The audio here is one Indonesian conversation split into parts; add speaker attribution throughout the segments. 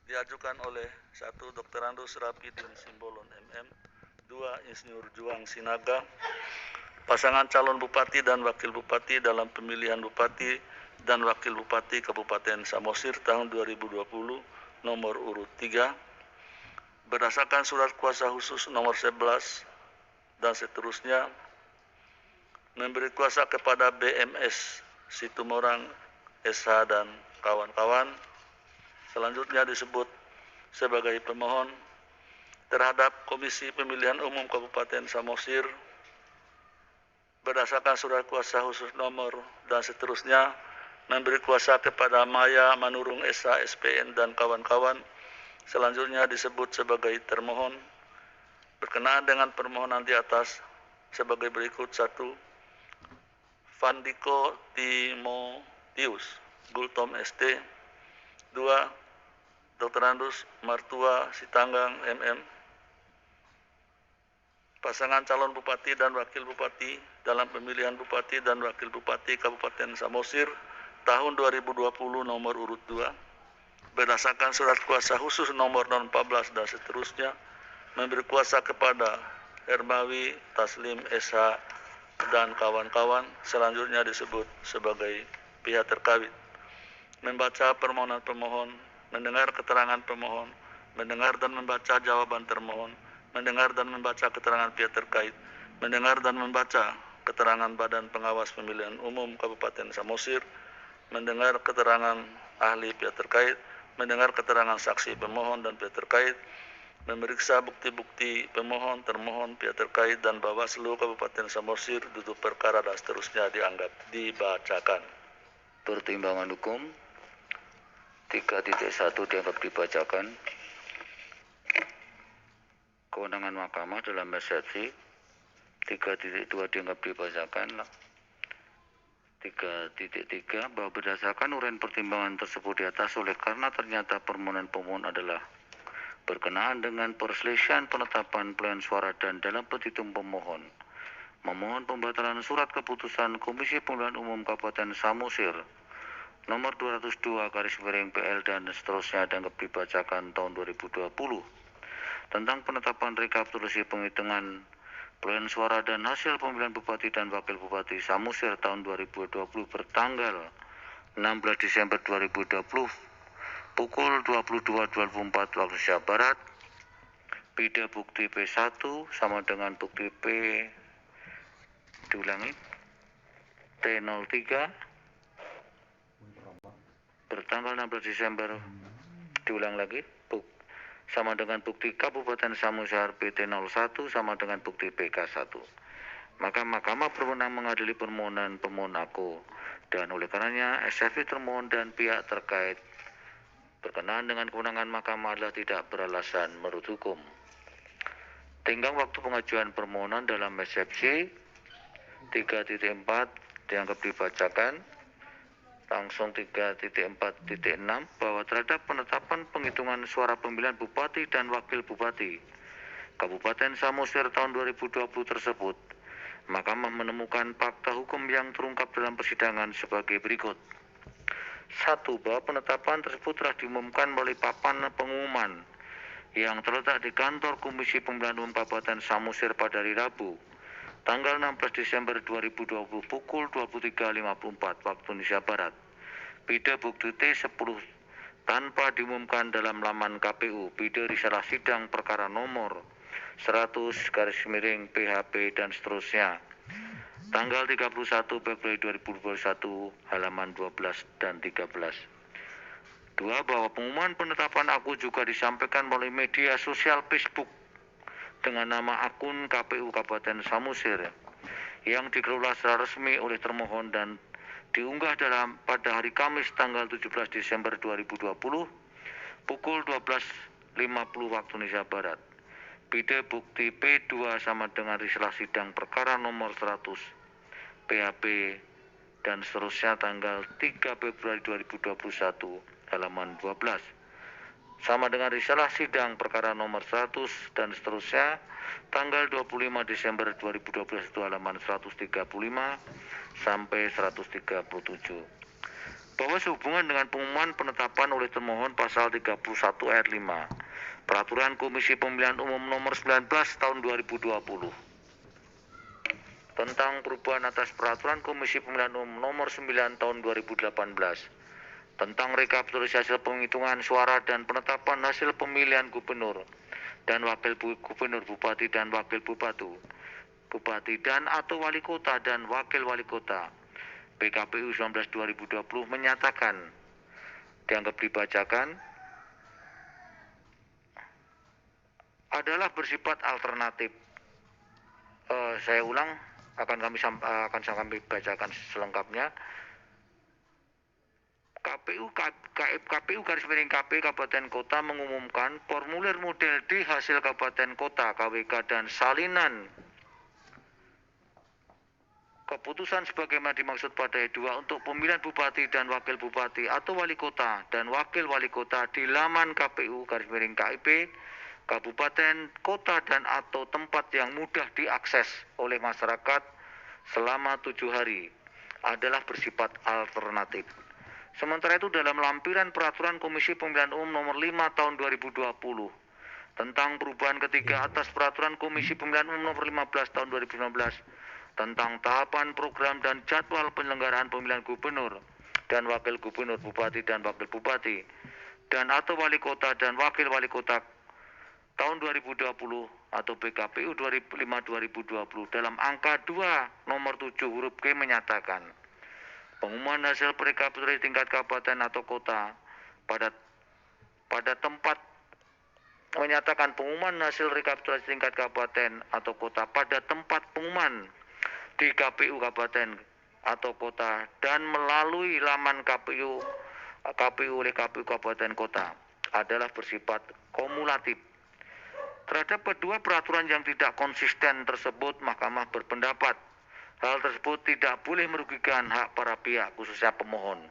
Speaker 1: diajukan oleh 1. Dr. Andus Rapidin Simbolon MM, 2. Insinyur Juang Sinaga, pasangan calon bupati dan wakil bupati dalam pemilihan bupati dan wakil bupati Kabupaten Samosir tahun 2020 nomor urut 3 berdasarkan surat kuasa khusus nomor 11 dan seterusnya memberi kuasa kepada BMS Situmorang SH dan kawan-kawan selanjutnya disebut sebagai pemohon terhadap Komisi Pemilihan Umum Kabupaten Samosir berdasarkan surat kuasa khusus nomor dan seterusnya memberi kuasa kepada Maya Manurung SH SPN dan kawan-kawan selanjutnya disebut sebagai termohon berkenaan dengan permohonan di atas sebagai berikut. 1. Vandiko Timotius Gultom ST, 2. Dr. Andus Martua Sitanggang MM, pasangan calon bupati dan wakil bupati dalam pemilihan bupati dan wakil bupati Kabupaten Samosir tahun 2020 nomor urut 2 berdasarkan surat kuasa khusus nomor 14 dan seterusnya memberi kuasa kepada Hermawi Taslim SH dan kawan-kawan selanjutnya disebut sebagai pihak terkait membaca permohonan pemohon, mendengar keterangan pemohon, mendengar dan membaca jawaban termohon, mendengar dan membaca keterangan pihak terkait, mendengar dan membaca keterangan Badan Pengawas Pemilihan Umum Kabupaten Samosir, mendengar keterangan ahli pihak terkait, mendengar keterangan saksi pemohon dan pihak terkait, memeriksa bukti-bukti pemohon, termohon, pihak terkait, dan Bawaslu Kabupaten Samosir duduk perkara dan seterusnya dianggap dibacakan.
Speaker 2: Pertimbangan hukum 3.1 dianggap dibacakan. Kewenangan Mahkamah dalam eksepsi 3.2 dianggap dibacakan. 3.3 bahwa berdasarkan uraian pertimbangan tersebut di atas oleh karena ternyata permohonan pemohon adalah berkenaan dengan perselisihan penetapan perolehan suara dan dalam petitum pemohon memohon pembatalan surat keputusan Komisi Pemilihan Umum Kabupaten Samosir nomor 202/PL dan seterusnya dianggap dibacakan tahun 2020 tentang penetapan rekapitulasi penghitungan perolehan suara dan hasil pemilihan bupati dan wakil bupati Samosir tahun 2020 bertanggal 16 Desember 2020 pukul 22.24 waktu Indonesia Barat. Bida bukti P1 sama dengan bukti P diulangi T03 bertanggal 16 Desember diulang lagi sama dengan bukti Kabupaten Samosir PT01 sama dengan bukti PK1. Maka Mahkamah berwenang mengadili permohonan pemohon aku dan oleh karenanya eksepsi termohon dan pihak terkait berkenaan dengan kewenangan Mahkamah adalah tidak beralasan menurut hukum. Tenggang waktu pengajuan permohonan dalam eksepsi 3.4 dianggap dibacakan. Langsung 3.4.6 bahwa terhadap penetapan penghitungan suara pemilihan bupati dan wakil bupati Kabupaten Samosir tahun 2020 tersebut, Mahkamah menemukan fakta hukum yang terungkap dalam persidangan sebagai berikut. 1. Bahwa penetapan tersebut telah diumumkan melalui papan pengumuman yang terletak di kantor Komisi Pemilihan Umum Kabupaten Samosir pada hari Rabu, tanggal 16 Desember 2020 pukul 23.54 waktu Indonesia Barat. Bida bukti T10 tanpa diumumkan dalam laman KPU. Bida risalah sidang perkara nomor 100/PHP dan seterusnya. Tanggal 31 Februari 2021 halaman 12 dan 13. 2. Bahwa pengumuman penetapan aku juga disampaikan melalui media sosial Facebook dengan nama akun KPU Kabupaten Samosir yang dikelola secara resmi oleh termohon dan diunggah pada hari Kamis tanggal 17 Desember 2020 pukul 12.50 waktu Indonesia Barat. Bida bukti P2 sama dengan risalah sidang perkara nomor 100 PHP dan seterusnya tanggal 3 Februari 2021 halaman 12 sama dengan risalah sidang perkara nomor 100 dan seterusnya tanggal 25 Desember 2021 halaman 135 sampai 137. bahwa sehubungan dengan pengumuman penetapan oleh termohon pasal 31 ayat 5 Peraturan Komisi Pemilihan Umum nomor 19 tahun 2020 tentang perubahan atas Peraturan Komisi Pemilihan Umum nomor 9 tahun 2018 tentang rekapitulasi hasil penghitungan suara dan penetapan hasil pemilihan gubernur dan wakil gubernur, bupati dan wakil bupati dan atau wali kota dan wakil wali kota PKPU 19 2020 menyatakan dianggap dibacakan adalah bersifat alternatif. Saya ulang, akan kami bacakan selengkapnya. KPU garis miring KP Kabupaten Kota mengumumkan formulir model D hasil Kabupaten Kota KWK dan salinan keputusan sebagaimana dimaksud pada ayat 2 untuk pemilihan bupati dan wakil bupati atau wali kota dan wakil wali kota di laman KPU garis miring KIP Kabupaten, Kota dan atau tempat yang mudah diakses oleh masyarakat selama 7 hari adalah bersifat alternatif. Sementara itu dalam lampiran Peraturan Komisi Pemilihan Umum nomor 5 tahun 2020 tentang perubahan ketiga atas Peraturan Komisi Pemilihan Umum nomor 15 tahun 2019 tentang tahapan program dan jadwal penyelenggaraan pemilihan gubernur dan wakil gubernur, bupati dan wakil bupati dan atau wali kota dan wakil wali kota tahun 2020 atau PKPU 5/2020 dalam angka 2 nomor 7 huruf G menyatakan pengumuman hasil rekapitulasi tingkat kabupaten atau kota pada tempat menyatakan pengumuman hasil rekapitulasi tingkat kabupaten atau kota pada tempat pengumuman di KPU kabupaten atau kota dan melalui laman KPU oleh KPU kabupaten kota adalah bersifat kumulatif. Terhadap kedua peraturan yang tidak konsisten tersebut, Mahkamah berpendapat hal tersebut tidak boleh merugikan hak para pihak, khususnya pemohon.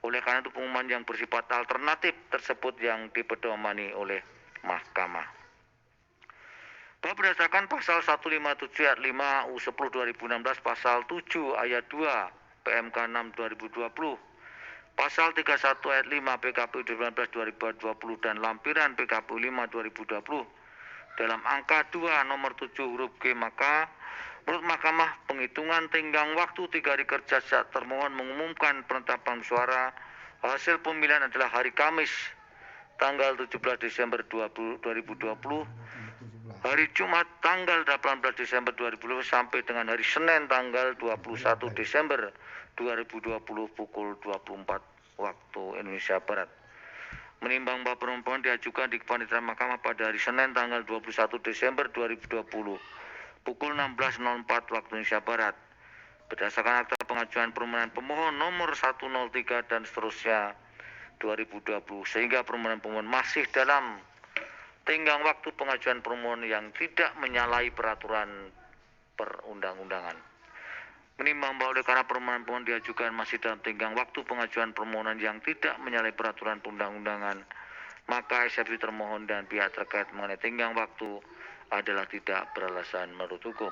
Speaker 2: Oleh karena itu pengumuman yang bersifat alternatif tersebut yang dipedomani oleh Mahkamah. Bahwa berdasarkan pasal 157 ayat 5 U10 2016, pasal 7 ayat 2 PMK 6 2020, pasal 31 ayat 5 PKPU 19 2020 dan lampiran PKPU 5 2020 dalam angka 2 nomor 7 huruf G, maka menurut Mahkamah penghitungan tenggang waktu 3 hari kerja saat termohon mengumumkan penetapan suara hasil pemilihan adalah hari Kamis tanggal 17 Desember 2020, hari Jumat tanggal 18 Desember 2020 sampai dengan hari Senin tanggal 21 Desember 2020 pukul 24 waktu Indonesia Barat. Menimbang bahwa permohonan diajukan di kepanitiaan Mahkamah pada hari Senin tanggal 21 Desember 2020 pukul 16.04 waktu Indonesia Barat berdasarkan akta pengajuan permohonan pemohon nomor 103 dan seterusnya 2020 sehingga permohonan pemohon masih dalam tenggang waktu pengajuan permohonan yang tidak menyalahi peraturan perundang-undangan. Menimbang bahwa oleh karena permohonan pemohon diajukan masih dalam tenggang waktu pengajuan permohonan yang tidak menyalahi peraturan perundang-undangan, maka eksepsi termohon dan pihak terkait mengenai tenggang waktu adalah tidak beralasan menurut hukum.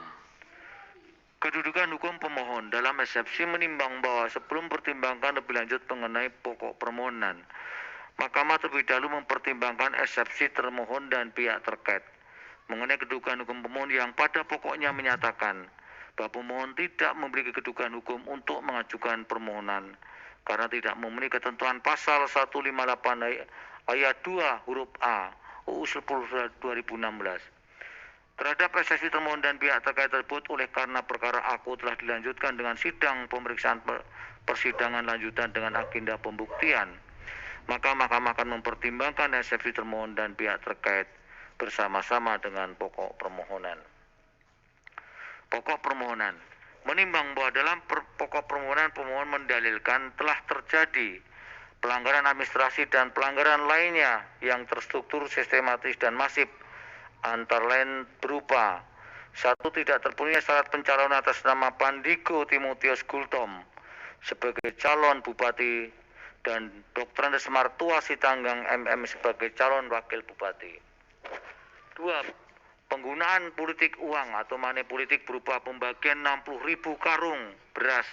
Speaker 2: Kedudukan hukum pemohon dalam eksepsi menimbang bahwa sebelum pertimbangkan lebih lanjut mengenai pokok permohonan, Mahkamah terlebih dahulu mempertimbangkan eksepsi termohon dan pihak terkait mengenai kedudukan hukum pemohon yang pada pokoknya menyatakan bahwa pemohon tidak memiliki kedudukan hukum untuk mengajukan permohonan karena tidak memenuhi ketentuan pasal 158 ayat 2 huruf A UU 10 2016. Terhadap eksepsi termohon dan pihak terkait tersebut oleh karena perkara aku telah dilanjutkan dengan sidang pemeriksaan persidangan lanjutan dengan agenda pembuktian, maka Mahkamah akan mempertimbangkan eksepsi termohon dan pihak terkait bersama-sama dengan pokok permohonan. Pokok permohonan menimbang bahwa dalam pokok permohonan pemohon mendalilkan telah terjadi pelanggaran administrasi dan pelanggaran lainnya yang terstruktur, sistematis dan masif, antara lain berupa 1. Tidak terpenuhinya syarat pencalonan atas nama Pandiko Timotius Gultom sebagai calon bupati dan Dr. Andes Martua Sitanggang MM sebagai calon wakil bupati. 2. Penggunaan politik uang atau money politik berupa pembagian 60.000 karung beras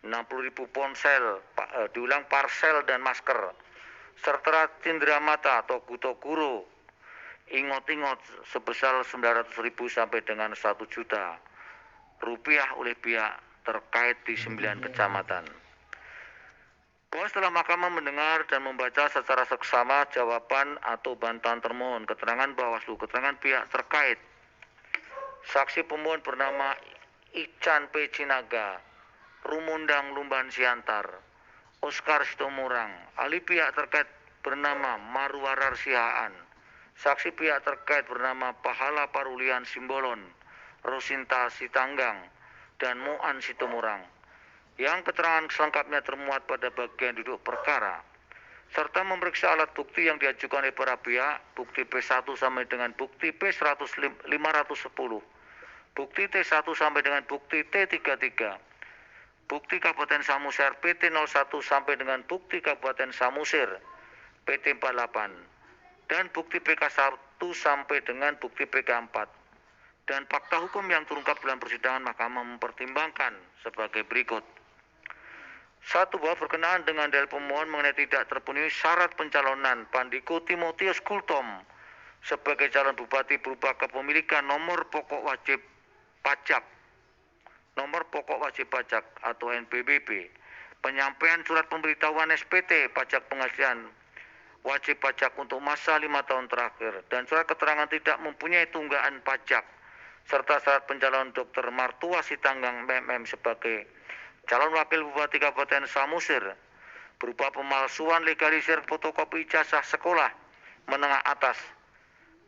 Speaker 2: 60.000 ponsel, diulang parsel dan masker, serta cindera mata atau Gutoguro, ingot-ingot sebesar 900.000 sampai dengan 1 juta rupiah oleh pihak terkait di 9 kecamatan. Bahwa setelah mahkamah mendengar dan membaca secara seksama jawaban atau bantahan termohon, keterangan Bawaslu, keterangan pihak terkait, saksi pemohon bernama Ican P. Cinaga, Rumundang Lumban Siantar, Oskar Sitomorang, ahli pihak terkait bernama Marwarar Sihaan, saksi pihak terkait bernama Pahala Parulian Simbolon, Rosinta Sitanggang, dan Moan Sitomorang, yang keterangan selengkapnya termuat pada bagian duduk perkara, serta memeriksa alat bukti yang diajukan oleh para pihak, bukti P1 sampai dengan bukti P510, bukti T1 sampai dengan bukti T33, bukti Kabupaten Samosir PT 01 sampai dengan bukti Kabupaten Samosir PT 48, dan bukti PK1 sampai dengan bukti PK4, dan fakta hukum yang terungkap dalam persidangan mahkamah mempertimbangkan sebagai berikut. 1. Bahwa berkenaan dengan dalil pemohon mengenai tidak terpenuhi syarat pencalonan Pandiko Timotius Kultom sebagai calon bupati berupa kepemilikan nomor pokok wajib pajak atau NPWP, penyampaian surat pemberitahuan SPT pajak penghasilan wajib pajak untuk masa 5 tahun terakhir, dan surat keterangan tidak mempunyai tunggakan pajak, serta syarat pencalonan Dr. Martua Sitanggang MM sebagai calon wakil bupati Kabupaten Samosir berupa pemalsuan legalisir fotokopi ijazah sekolah menengah atas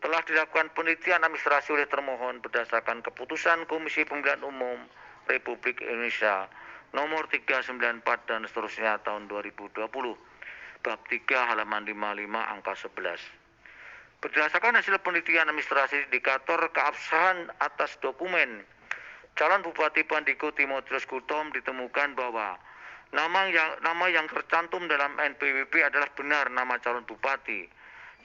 Speaker 2: telah dilakukan penelitian administrasi oleh termohon berdasarkan keputusan Komisi Pemilihan Umum Republik Indonesia nomor 394 dan seterusnya tahun 2020 bab 3 halaman 55 angka 11. Berdasarkan hasil penelitian administrasi indikator keabsahan atas dokumen calon Bupati Pandiko Timotius Kultom ditemukan bahwa nama yang tercantum dalam NPWP adalah benar nama calon bupati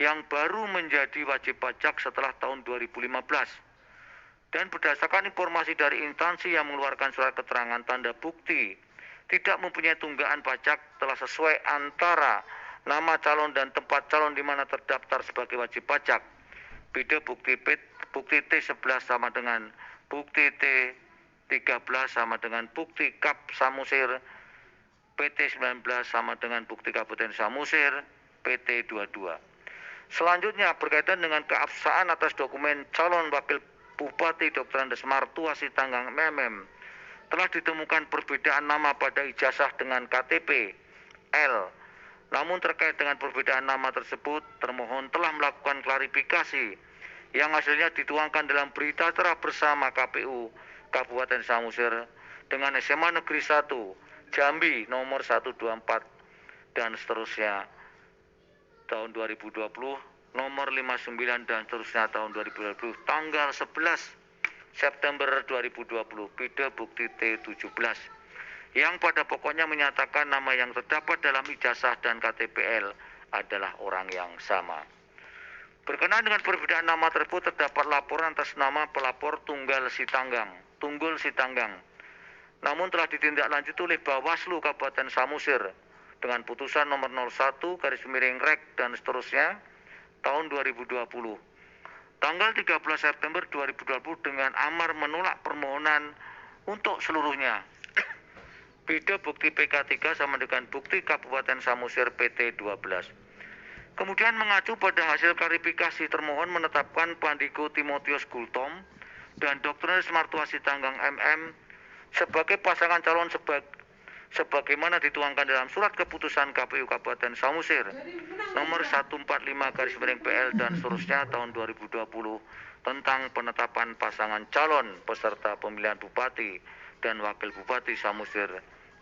Speaker 2: yang baru menjadi wajib pajak setelah tahun 2015. Dan berdasarkan informasi dari instansi yang mengeluarkan surat keterangan tanda bukti tidak mempunyai tunggakan pajak telah sesuai antara nama calon dan tempat calon di mana terdaftar sebagai wajib pajak. Beda bukti T11 sama dengan bukti T13 sama dengan bukti Kap Samosir, PT 19 sama dengan bukti Kabupaten Samosir, PT 22. Selanjutnya berkaitan dengan keabsahan atas dokumen calon wakil Bupati Dr. Andes Martua Sitanggang MM, telah ditemukan perbedaan nama pada ijazah dengan KTP L. Namun terkait dengan perbedaan nama tersebut, termohon telah melakukan klarifikasi yang hasilnya dituangkan dalam berita acara bersama KPU Kabupaten Samosir dengan SMA Negeri 1 Jambi nomor 124 dan seterusnya tahun 2020, nomor 59 dan seterusnya tahun 2020 tanggal 11 September 2020, beda bukti T17 yang pada pokoknya menyatakan nama yang terdapat dalam ijazah dan KTPL adalah orang yang sama. Berkenaan dengan perbedaan nama tersebut terdapat laporan atas nama pelapor Tunggul Sitanggang, namun telah ditindaklanjuti oleh Bawaslu Kabupaten Samosir dengan putusan nomor 01/Rek dan seterusnya tahun 2020. Tanggal 13 September 2020 dengan amar menolak permohonan untuk seluruhnya. Beda bukti PK3 sama dengan bukti Kabupaten Samosir PT 12. Kemudian mengacu pada hasil klarifikasi, termohon menetapkan Pandiko Timotius Kultom dan Dr. Andes Martua Sitanggang MM sebagai pasangan calon sebagaimana dituangkan dalam surat keputusan KPU Kabupaten Samosir nomor 145/PL dan seterusnya tahun 2020 tentang penetapan pasangan calon peserta pemilihan Bupati dan Wakil Bupati Samosir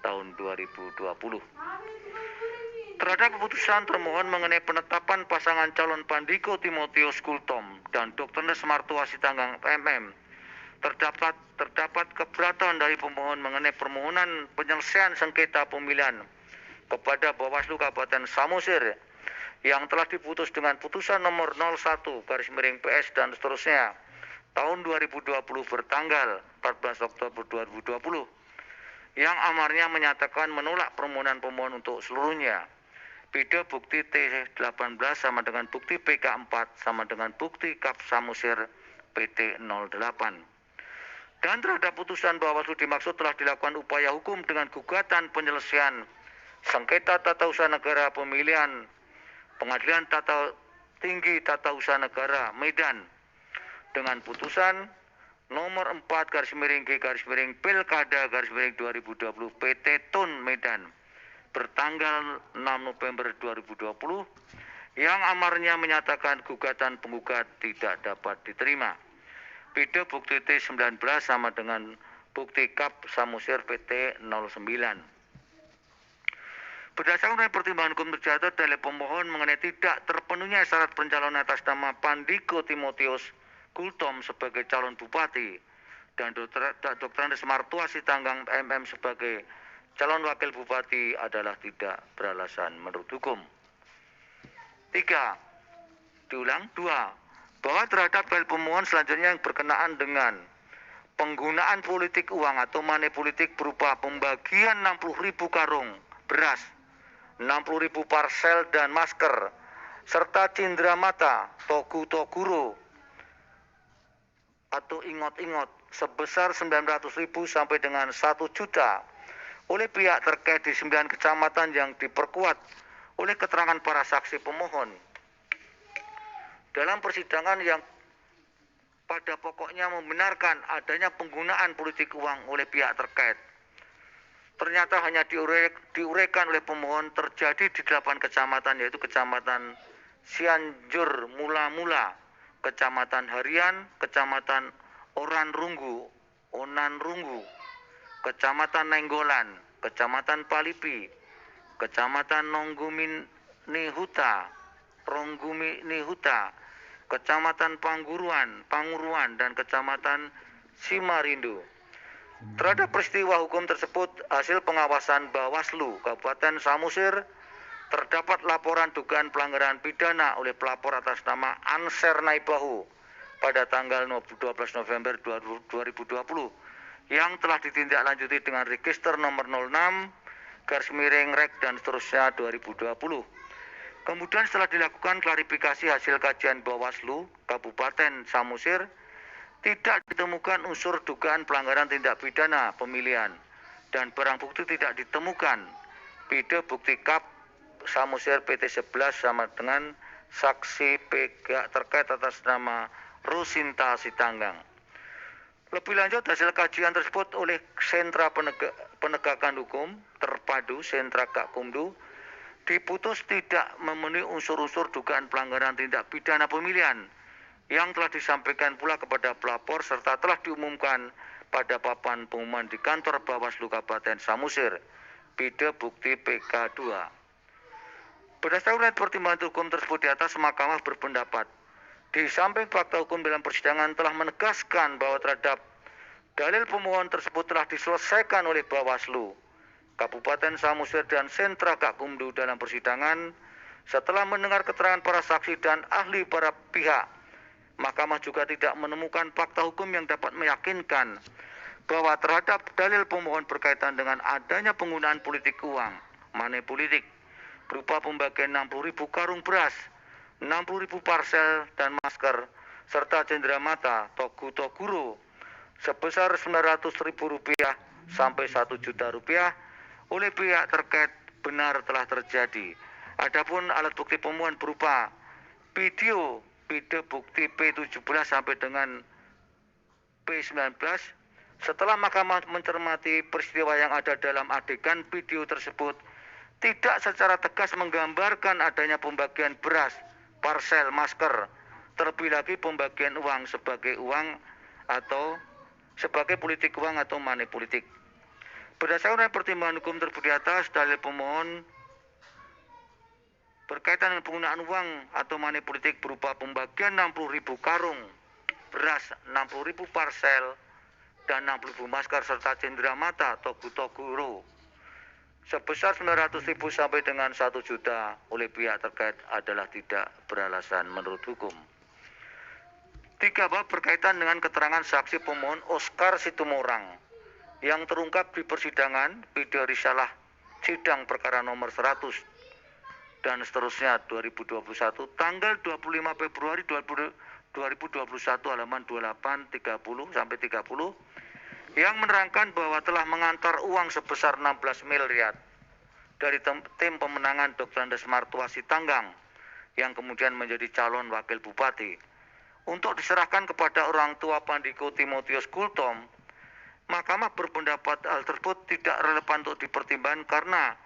Speaker 2: tahun 2020. Terhadap keputusan termohon mengenai penetapan pasangan calon Pandiko Timotius Kultom dan Dr. Andes Martua Sitanggang MM, terdapat keberatan dari pemohon mengenai permohonan penyelesaian sengketa pemilihan kepada Bawaslu Kabupaten Samosir yang telah diputus dengan putusan nomor 01/PS dan seterusnya tahun 2020 bertanggal 14 Oktober 2020 yang amarnya menyatakan menolak permohonan pemohon untuk seluruhnya. Beda bukti T18 sama dengan bukti PK4 sama dengan bukti Kap Samosir PT 08. Dan terhadap putusan Bawaslu dimaksud telah dilakukan upaya hukum dengan gugatan penyelesaian sengketa tata usaha negara pemilihan Pengadilan Tinggi Tata Usaha Negara Medan dengan putusan nomor 4/G/Pilkada/2020 PT Tun Medan bertanggal 6 November 2020 yang amarnya menyatakan gugatan penggugat tidak dapat diterima. Beda bukti T19 sama dengan bukti Kap Samosir PT 09. Berdasarkan pertimbangan hukum terjatuh dalil pemohon mengenai tidak terpenuhnya syarat pencalonan atas nama Pandiko Timotius Gultom sebagai calon bupati dan Dr. Andes Martua Sitanggang MM sebagai calon wakil bupati adalah tidak beralasan menurut hukum. 3. Diulang 2. Bahwa terhadap dalil pemohon selanjutnya yang berkenaan dengan penggunaan politik uang atau money politik berupa pembagian 60.000 karung beras, 60.000 parsel dan masker, serta cindera mata, toguro atau ingot-ingot sebesar 900.000 sampai dengan 1 juta oleh pihak terkait di 9 kecamatan yang diperkuat oleh keterangan para saksi pemohon. Dalam persidangan yang pada pokoknya membenarkan adanya penggunaan politik uang oleh pihak terkait, ternyata hanya diuraikan oleh pemohon terjadi di 8 kecamatan, yaitu Kecamatan Cianjur Mula-Mula, Kecamatan Harian, Kecamatan Onan Runggu, Kecamatan Nenggolan, Kecamatan Palipi, Kecamatan Ronggumihuta, Kecamatan Panguruan, dan Kecamatan Simarindo. Terhadap peristiwa hukum tersebut, hasil pengawasan Bawaslu Kabupaten Samosir, terdapat laporan dugaan pelanggaran pidana oleh pelapor atas nama Anser Naibahu pada tanggal 12 November 2020 yang telah ditindaklanjuti dengan register nomor 06/Rek dan seterusnya 2020. Kemudian setelah dilakukan klarifikasi hasil kajian Bawaslu Kabupaten Samosir, tidak ditemukan unsur dugaan pelanggaran tindak pidana pemilihan dan barang bukti tidak ditemukan. Beda bukti Kap Samosir PT 11 sama dengan saksi PK terkait atas nama Rosinta Sitanggang. Lebih lanjut, hasil kajian tersebut oleh Sentra Penegakan Hukum Terpadu Sentra Gakumdu diputus tidak memenuhi unsur-unsur dugaan pelanggaran tindak pidana pemilihan yang telah disampaikan pula kepada pelapor serta telah diumumkan pada papan pengumuman di kantor Bawaslu Kabupaten Samosir. Beda bukti PK2. Berdasarkan pertimbangan hukum tersebut di atas, Mahkamah berpendapat di samping fakta hukum dalam persidangan telah menegaskan bahwa terhadap dalil pemohon tersebut telah diselesaikan oleh Bawaslu Kabupaten Samosir dan Sentra Gakumdu dalam persidangan. Setelah mendengar keterangan para saksi dan ahli para pihak, Mahkamah juga tidak menemukan fakta hukum yang dapat meyakinkan bahwa terhadap dalil pemohon berkaitan dengan adanya penggunaan politik uang, money politik, berupa pembagian 60.000 karung beras, 60.000 parsel dan masker, serta cindera mata, toguro sebesar Rp900.000 sampai Rp1.000.000 oleh pihak terkait benar telah terjadi. Adapun alat bukti pemohon berupa video bukti P17 sampai dengan P19, setelah Mahkamah mencermati peristiwa yang ada dalam adegan video tersebut, tidak secara tegas menggambarkan adanya pembagian beras, parsel, masker, terlebih lagi pembagian uang sebagai politik uang atau money politik. Berdasarkan pertimbangan hukum tersebut di atas, dalil pemohon berkaitan dengan penggunaan uang atau money politik berupa pembagian 60.000 karung beras, 60.000 parsel, dan 60.000 masker serta cindera mata toguro sebesar 900.000 sampai dengan 1 juta oleh pihak terkait adalah tidak beralasan menurut hukum. 3. Berkaitan dengan keterangan saksi pemohon Oscar Situmorang yang terungkap di persidangan video risalah sidang perkara nomor 100 dan seterusnya 2021 tanggal 25 Februari 2021 halaman 28, 30 sampai 30 yang menerangkan bahwa telah mengantar uang sebesar 16 miliar dari tim pemenangan Dr. Andes Martuasi Tanggang yang kemudian menjadi calon wakil bupati untuk diserahkan kepada orang tua Pandiko Timotius Kultom. Mahkamah berpendapat hal tersebut tidak relevan untuk dipertimbangkan karena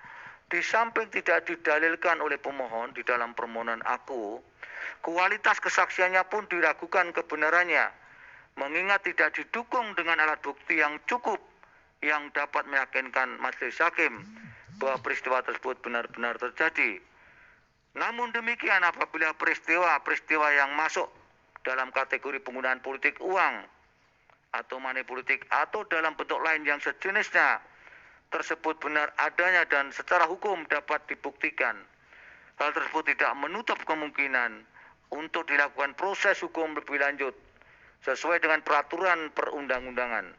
Speaker 2: di samping tidak didalilkan oleh pemohon di dalam permohonan aku, kualitas kesaksiannya pun diragukan kebenarannya, mengingat tidak didukung dengan alat bukti yang cukup yang dapat meyakinkan majelis hakim bahwa peristiwa tersebut benar-benar terjadi. Namun demikian, apabila peristiwa yang masuk dalam kategori penggunaan politik uang atau money politik atau dalam bentuk lain yang sejenisnya tersebut benar adanya dan secara hukum dapat dibuktikan, hal tersebut tidak menutup kemungkinan untuk dilakukan proses hukum lebih lanjut sesuai dengan peraturan perundang-undangan.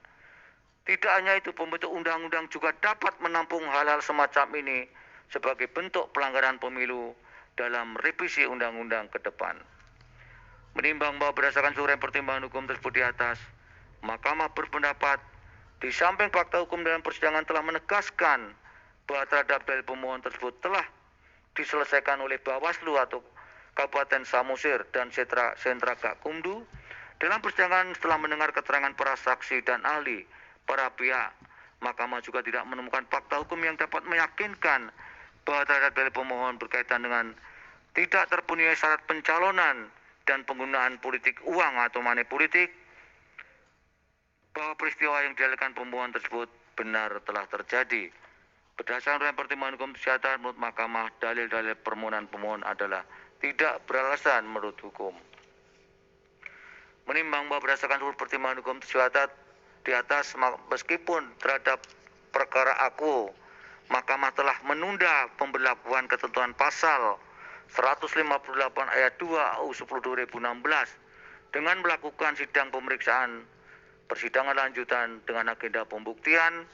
Speaker 2: Tidak hanya itu, pembentuk undang-undang juga dapat menampung hal-hal semacam ini sebagai bentuk pelanggaran pemilu dalam revisi undang-undang ke depan. Menimbang bahwa berdasarkan seluruh pertimbangan hukum tersebut di atas, Mahkamah berpendapat di samping fakta hukum dalam persidangan telah menegaskan bahwa terhadap dalil pemohon tersebut telah diselesaikan oleh Bawaslu atau Kabupaten Samosir dan Sentra Gakumdu dalam persidangan setelah mendengar keterangan para saksi dan ahli para pihak. Mahkamah juga tidak menemukan fakta hukum yang dapat meyakinkan bahwa terhadap dalil pemohon berkaitan dengan tidak terpenuhi syarat pencalonan dan penggunaan politik uang atau money politik, bahwa peristiwa yang didalilkan pemohon tersebut benar telah terjadi. Berdasarkan pertimbangan hukum kesehatan menurut Mahkamah, dalil-dalil permohonan pemohon adalah tidak beralasan menurut hukum. Menimbang bahwa berdasarkan seluruh pertimbangan hukum kesehatan di atas, meskipun terhadap perkara aku, Mahkamah telah menunda pemberlakuan ketentuan pasal 158 ayat 2 UU 10 2016 dengan melakukan sidang pemeriksaan persidangan lanjutan dengan agenda pembuktian,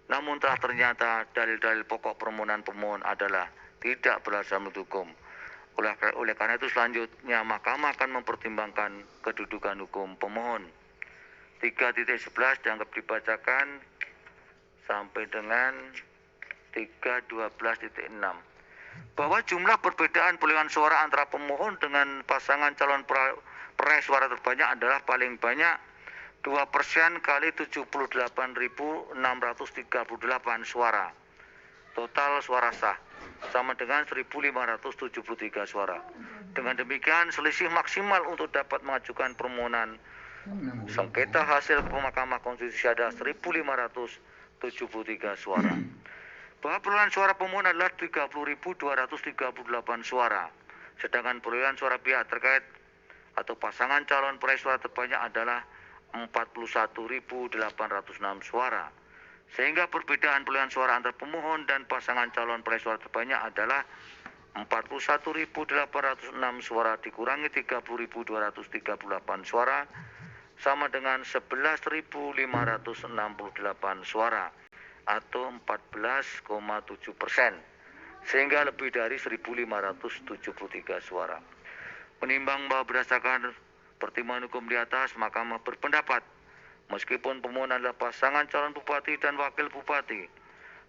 Speaker 2: namun telah ternyata dalil-dalil pokok permohonan pemohon adalah tidak beralasan menurut hukum. Oleh karena itu selanjutnya Mahkamah akan mempertimbangkan kedudukan hukum pemohon. 3.11 dianggap dibacakan sampai dengan 3.12.6. Bahwa jumlah perbedaan perolehan suara antara pemohon dengan pasangan calon peraih suara terbanyak adalah paling banyak 2% kali 78.638 suara. Total suara sah sama dengan 1.573 suara. Dengan demikian, selisih maksimal untuk dapat mengajukan permohonan sengketa hasil ke Mahkamah Konstitusi adalah 1.573 suara. Bahwa perolehan suara pemohon adalah 30.238 suara, sedangkan perolehan suara pihak terkait atau pasangan calon peraih suara terbanyak adalah 41.806 suara. Sehingga perbedaan perolehan suara antara pemohon dan pasangan calon peraih suara terbanyak adalah 41.806 suara dikurangi 30.238 suara sama dengan 11.568 suara atau 14,7%, sehingga lebih dari 1.573 suara. Menimbang bahwa berdasarkan pertimbangan hukum di atas, Mahkamah berpendapat meskipun pemohon adalah pasangan calon bupati dan wakil bupati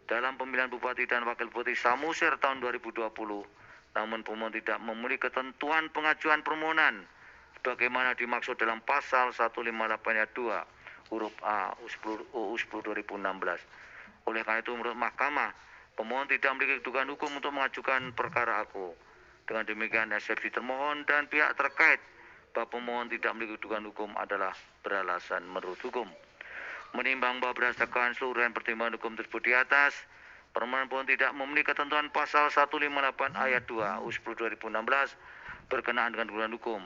Speaker 2: dalam pemilihan bupati dan wakil bupati Samosir tahun 2020, namun pemohon tidak memenuhi ketentuan pengajuan permohonan sebagaimana dimaksud dalam pasal 158 ayat 2 huruf A UU 10 2016. Oleh karena itu, menurut Mahkamah, pemohon tidak memiliki kedudukan hukum untuk mengajukan perkara aku. Dengan demikian, eksepsi termohon dan pihak terkait bahwa pemohon tidak memiliki kedudukan hukum adalah beralasan menurut hukum. Menimbang bahwa berdasarkan seluruh pertimbangan hukum tersebut di atas, permohonan pemohon tidak memenuhi ketentuan pasal 158 ayat 2 UU 10 2016 berkenaan dengan kedudukan hukum.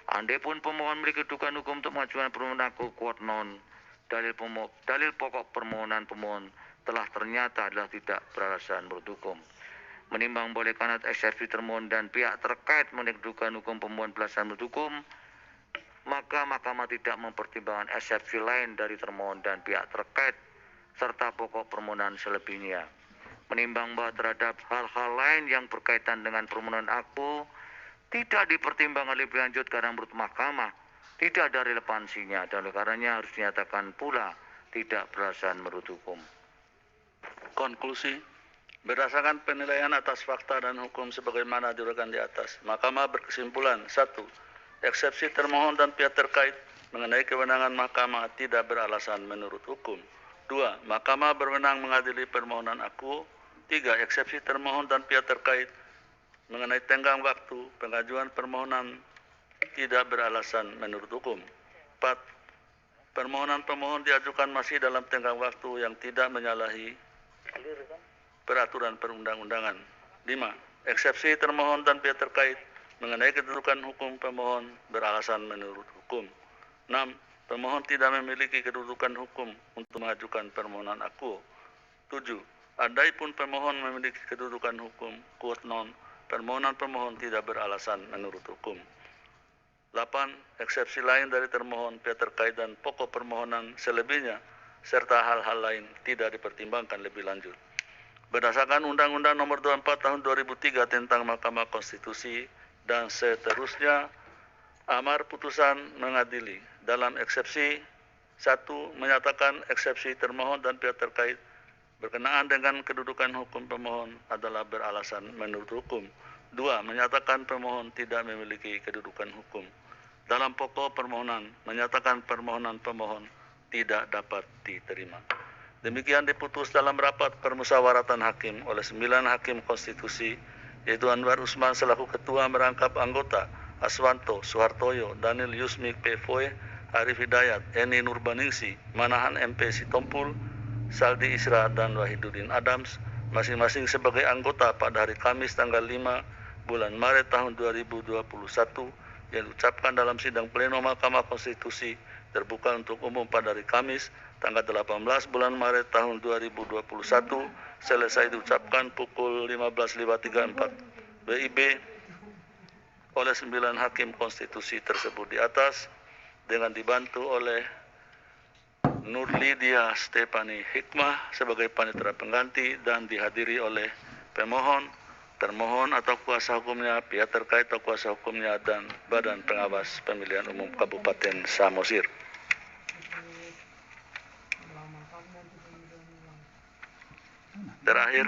Speaker 2: Andai pun pemohon memiliki kedudukan hukum untuk mengajukan permohonan aku quote non, dalil pokok permohonan pemohon telah ternyata adalah tidak beralasan menurut hukum. Menimbang boleh karena eksepsi termohon dan pihak terkait mengenai kedudukan hukum pemohon beralasan menurut hukum, maka Mahkamah tidak mempertimbangkan eksepsi lain dari termohon dan pihak terkait serta pokok permohonan selebihnya. Menimbang bahwa terhadap hal-hal lain yang berkaitan dengan permohonan aku tidak dipertimbangkan lebih lanjut karena menurut mahkamah tidak ada relevansinya dan oleh karenanya harus dinyatakan pula tidak beralasan menurut hukum.
Speaker 1: Konklusi, berdasarkan penilaian atas fakta dan hukum sebagaimana diuraikan di atas, Mahkamah berkesimpulan 1. Eksepsi termohon dan pihak terkait mengenai kewenangan Mahkamah tidak beralasan menurut hukum. 2. Mahkamah berwenang mengadili permohonan aku. 3. Eksepsi termohon dan pihak terkait mengenai tenggang waktu pengajuan permohonan tidak beralasan menurut hukum. 4. Permohonan pemohon diajukan masih dalam tenggang waktu yang tidak menyalahi peraturan perundang-undangan. 5. Eksepsi termohon dan pihak terkait mengenai kedudukan hukum pemohon beralasan menurut hukum. 6. Pemohon tidak memiliki kedudukan hukum untuk mengajukan permohonan aku. 7. Andaipun pemohon memiliki kedudukan hukum, quote non, permohonan pemohon tidak beralasan menurut hukum. 8. Eksepsi lain dari termohon, pihak terkait dan pokok permohonan selebihnya serta hal-hal lain tidak dipertimbangkan lebih lanjut. Berdasarkan Undang-Undang Nomor 24 Tahun 2003 tentang Mahkamah Konstitusi dan seterusnya, amar putusan mengadili dalam eksepsi 1. Menyatakan eksepsi termohon dan pihak terkait berkenaan dengan kedudukan hukum pemohon adalah beralasan menurut hukum. 2. Menyatakan pemohon tidak memiliki kedudukan hukum. Dalam pokok permohonan, menyatakan permohonan pemohon tidak dapat diterima. Demikian diputus dalam rapat permusyawaratan hakim oleh 9 hakim konstitusi, yaitu Anwar Usman selaku ketua merangkap anggota, Aswanto, Suhartoyo, Daniel Yusmik P. Foe, Arif Hidayat, Eni Nurbaningsi, Manahan MP Sitompul, Saldi Isra, dan Wahidudin Adams, masing-masing sebagai anggota pada hari Kamis tanggal 5 bulan Maret tahun 2021, yang diucapkan dalam sidang pleno Mahkamah Konstitusi terbuka untuk umum pada hari Kamis tanggal 18 bulan Maret tahun 2021 selesai diucapkan pukul 15.34 WIB oleh 9 hakim konstitusi tersebut di atas dengan dibantu oleh Nurlidia Stefani Hikmah sebagai panitera pengganti dan dihadiri oleh pemohon, termohon atau kuasa hukumnya, pihak terkait atau kuasa hukumnya, dan Badan Pengawas Pemilihan Umum Kabupaten Samosir. Terakhir,